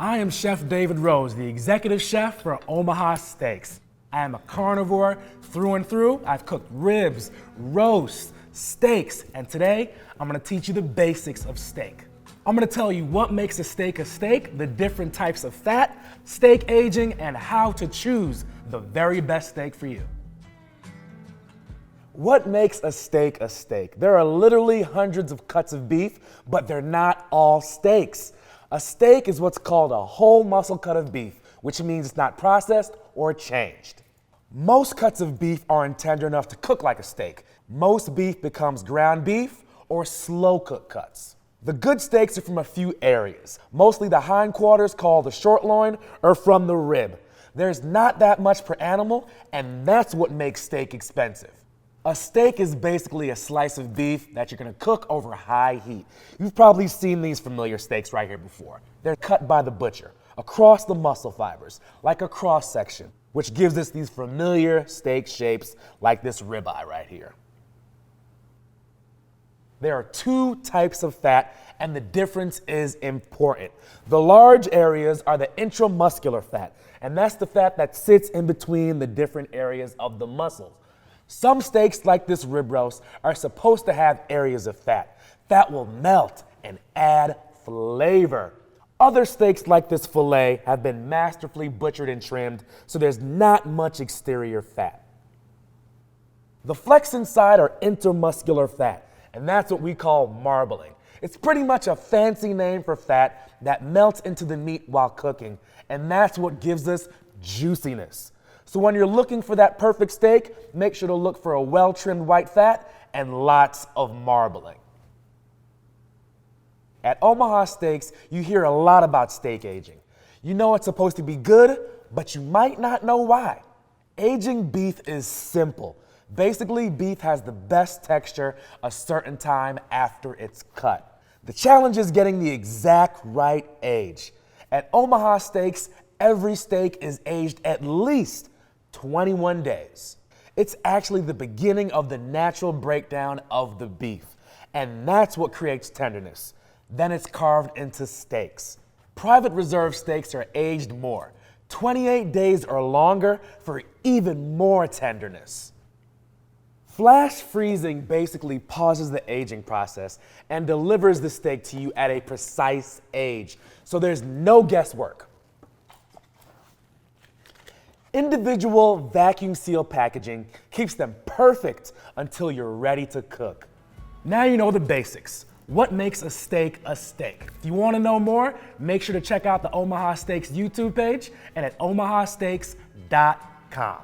I am Chef David Rose, the executive chef for Omaha Steaks. I am a carnivore through and through. I've cooked ribs, roasts, steaks, and today I'm gonna teach you the basics of steak. I'm gonna tell you what makes a steak, the different types of fat, steak aging, and how to choose the very best steak for you. What makes a steak a steak? There are literally hundreds of cuts of beef, but they're not all steaks. A steak is what's called a whole muscle cut of beef, which means it's not processed or changed. Most cuts of beef aren't tender enough to cook like a steak. Most beef becomes ground beef or slow cook cuts. The good steaks are from a few areas. Mostly the hindquarters, called the short loin, are from the rib. There's not that much per animal, and that's what makes steak expensive. A steak is basically a slice of beef that you're gonna cook over high heat. You've probably seen these familiar steaks right here before. They're cut by the butcher across the muscle fibers, like a cross section, which gives us these familiar steak shapes like this ribeye right here. There are two types of fat, and the difference is important. The large areas are the intramuscular fat, and that's the fat that sits in between the different areas of the muscles. Some steaks, like this rib roast, are supposed to have areas of fat. Fat will melt and add flavor. Other steaks, like this filet, have been masterfully butchered and trimmed, so there's not much exterior fat. The flecks inside are intermuscular fat, and that's what we call marbling. It's pretty much a fancy name for fat that melts into the meat while cooking, and that's what gives us juiciness. So when you're looking for that perfect steak, make sure to look for a well-trimmed white fat and lots of marbling. At Omaha Steaks, you hear a lot about steak aging. You know it's supposed to be good, but you might not know why. Aging beef is simple. Basically, beef has the best texture a certain time after it's cut. The challenge is getting the exact right age. At Omaha Steaks, every steak is aged at least 21 days. It's actually the beginning of the natural breakdown of the beef, and that's what creates tenderness. Then it's carved into steaks. Private reserve steaks are aged more, 28 days or longer, for even more tenderness. Flash freezing basically pauses the aging process and delivers the steak to you at a precise age, so there's no guesswork. Individual vacuum seal packaging keeps them perfect until you're ready to cook. Now you know the basics. What makes a steak a steak? If you want to know more, make sure to check out the Omaha Steaks YouTube page and at omahasteaks.com.